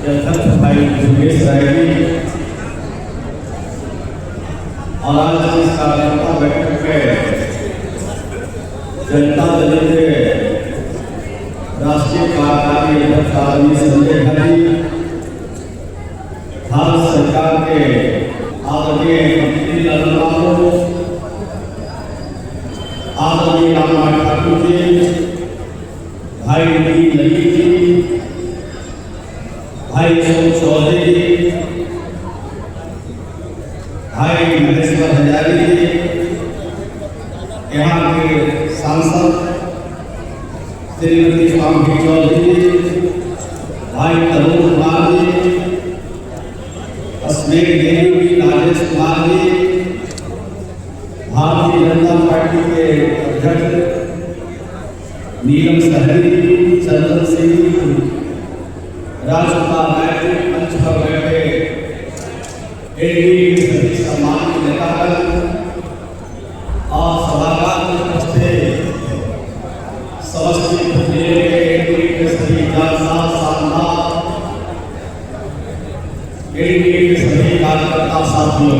यथार्थ भाई योगेश राय जी और आज इस कार्यक्रम बैठक में जनता दल के राष्ट्रीय कार्यकारी अध्यक्ष आदरणीय संजय झा जी, भारत सरकार के आदरणीय मंत्री ललन बाबू, आदरणीय रामनाथ ठाकुर जी, भाई ललित जी, भाई चौधरी जी, भाई महेश्वर हजारी जी, यहाँ के सांसद श्रीमती स्वामी चौधरी जी, भाई तरुण कुमार जी, अस्मेर देवी जी, राजेश कुमार जी, भारतीय जनता पार्टी के अध्यक्ष नीलम सहरी जी, चंदन सिंह जी, राजकुमार राय जी, मंच पर बैठे एडी सभी सम्मानित नेतागण और सभागार में उपस्थित समस्तीपुर जिले के एडी के सभी जागसार शानदार एडी के सभी कार्यकर्ता साथियों,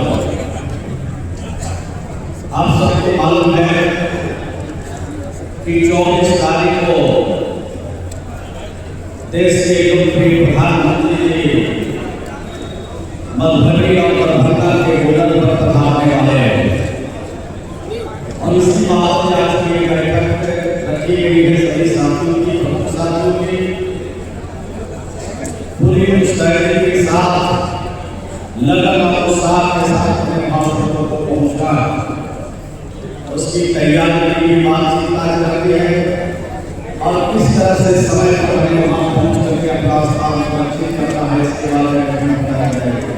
आप सबको मालूम है कि 24 तारीख को देश के लोकप्रिय प्रधानमंत्री जी मधुबनी और दरभंगा के गोल्डन पर पधारने वाले हैं और इसी बात में आज की बैठक रखी गई है। सभी साथियों की, प्रमुख साथियों की पूरी मुस्तैदी के साथ, लगन और उत्साह के साथ अपने भाषणों को पहुंचना, उसकी तैयारी की बातचीत आज करती है और किस तरह से समय पर हमें वहां पहुंच करके अपना स्थान सुरक्षित करना है, इसके बारे में बताया जाएगा।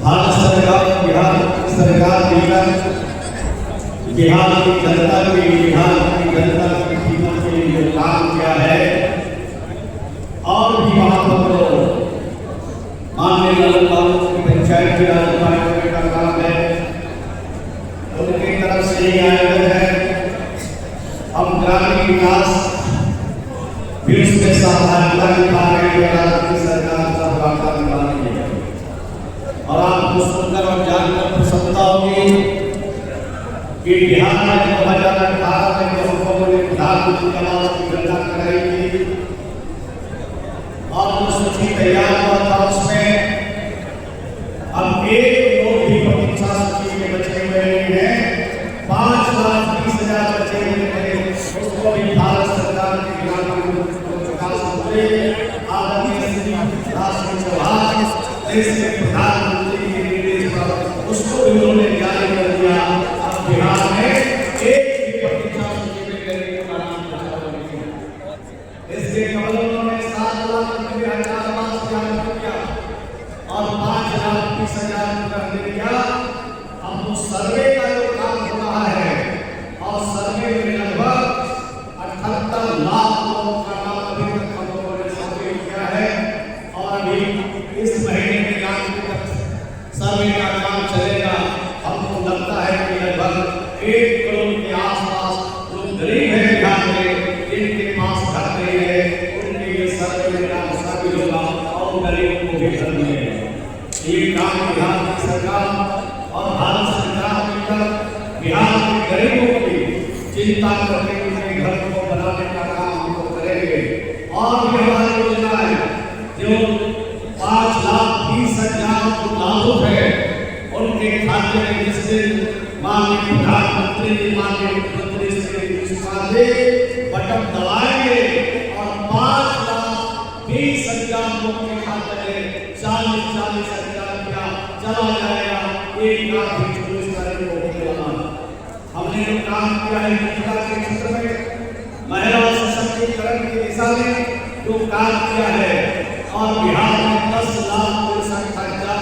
भारत सरकार, बिहार सरकार मिलकर बिहार की जनता की खिदमत के लिए जो काम किया है और भी वहां पर माननीय ललन बाबू की पंचायत की राज का काम है, उनकी तरफ से ही आयोजन है। हम ग्रामीण विकास फिर उसमें सहभागिता निभा रहे हैं, राज्य सरकार सहभागिता निभा रही है और आपको सुनकर और जानकर प्रसन्नता होगी कि बिहार में 2018 में जो लोगों ने प्रधानमंत्री आवास की गणना कराई थी और जो सूची तैयार हुआ था उसमें अब एक लोग भी प्रतीक्षा सूची में बचे हुए नहीं है। 5,20,000 बचे हुए हैं, उसको भी भारत सरकार के ग्रामीण विकास मंत्री आदरणीय श्री राष्ट्रीय चौहान देश के प्रधानमंत्री के निर्देश पर उसको भी उन्होंने जारी कर दिया। अब बिहार में एक भी प्रतीक्षा सूची में करने का नाम बचा नहीं है। इसके कबल उन्होंने 7,90,000 आवास का आयोजन किया और 5,20,000 कर दिया। अब उस सर्वे का जो काम हो रहा है और सर्वे में लगभग 78 लाख लोगों का नाम अभी तक हम लोगों ने सर्वे किया है और अभी इस महीने के सर्वे का काम चलेगा। हमको लगता है कि लगभग 1 करोड़ के आसपास जो गरीब है बिहार में, जिनके पास घर नहीं है, उनके लिए सर्वे में काम शामिल होगा और गरीब को भी घर मिलेगा। ये काम बिहार की सरकार और भारत सरकार मिलकर बिहार के गरीबों की चिंता करके उनके घर को बनाने का काम हम लोग करेंगे और भी हमारी योजना है जो 5,20,000 लाभुक है उनके खाते में जिससे माननीय प्रधानमंत्री, माननीय मुख्यमंत्री श्री बटन दबाएंगे और 5,20,000 लोगों के खाते में 40,000 रुपया चला जाएगा। 1,24 तारीख को हमने जो काम किया है महिला के क्षेत्र में, महिला सशक्तिकरण की दिशा में जो काम किया है और बिहार में 10,63,000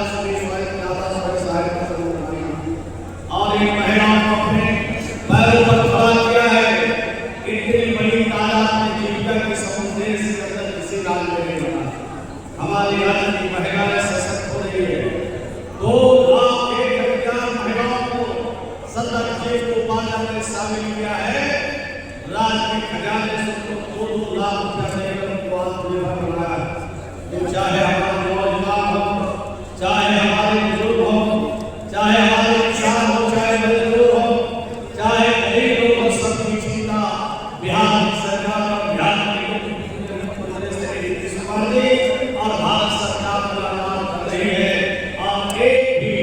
और एक महिलाओं को अपने पैरों पर खड़ा किया है। इतनी बड़ी तादाद में जीविका के समुद्र से अंदर किसी राज्य में नहीं बना। हमारे राज्य की महिलाएं सशक्त हो रही है। 2,01,000 महिलाओं को सदस्य को पालन में शामिल किया है। राज्य के खजाने से 2-2 लाख रुपया देकर उनको आत्मनिर्भर बनाया। तो चाहे हमारे नौजवान हो, चाहे हमारे बुजुर्ग हो, चाहे हमारे किसान हो, चाहे मजदूर हो, चाहे गरीब लोग हो, सबकी चिंता बिहार की सरकार और बिहार के मुख्यमंत्री और भारत सरकार लगातार कर रही है। और एक भी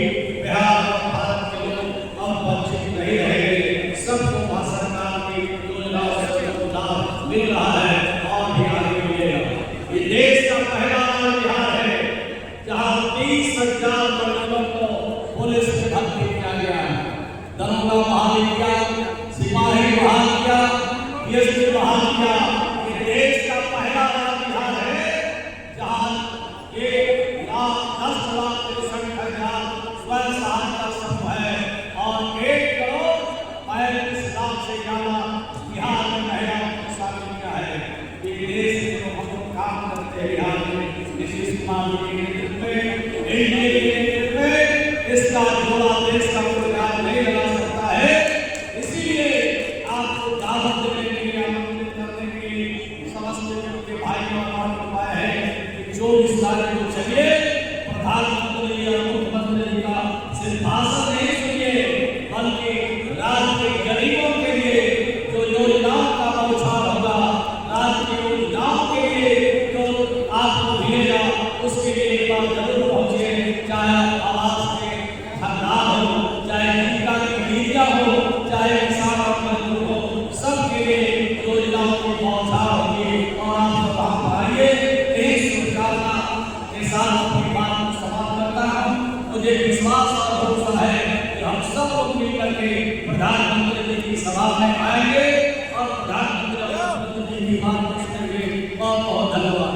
बिहार और भारत के लोग अब वंचित नहीं रहेंगे। सबको भारत सरकार की योजनाओं से लाभ मिल रहा है और भी आगे मिलेगा। ये देश का पहला बिहार है जहाँ 30,000 बच्चों को पुलिस में भर्ती किया गया है। दरोगा बहाल किया, सिपाही बहाल किया, DSP बहाल किया। ये देश का पहला बिहार है जहाँ 1,10,63,000 स्वयं सहायता समूह है और 1,35,00,000 से ज्यादा बिहार में महिलाओं को शामिल किया है। ये देश में हम लोग काम करते हैं बिहार में नीतीश कुमार के नेतृत्व में, एनडीए के नेतृत्व में। इसका जोड़ा देश का सरकार नहीं लगा सकता है। इसीलिए आपको दावत देने के लिए, आमंत्रित करने के लिए समस्त के भाइयों और उपाय है कि 24 तारीख को चलिए प्रधानमंत्री या मुख्यमंत्री जी का सिर्फ भाषण नहीं सुनिए, बल्कि राज्य के गरीबों के लिए जो योजनाओं का बौछार होगा, राज्य की योजनाओं के लिए जो आपको मिलेगा, उसके लिए एक बार जरूर पहुंचे। चाहे आवास के खरीदार हो, चाहे जीविका की मीडिया हो, चाहे किसान और मजदूर हो, सबके लिए योजनाओं की बौछार होगी और आप सब वहां आइए। यही शुभकामना के साथ अपनी बात को समाप्त करता हूं। मुझे विश्वास और भरोसा है कि हम सब लोग मिलकर के प्रधानमंत्री जी की सभा में आएंगे और प्रधानमंत्री जी की बात सुनेंगे। बहुत बहुत धन्यवाद।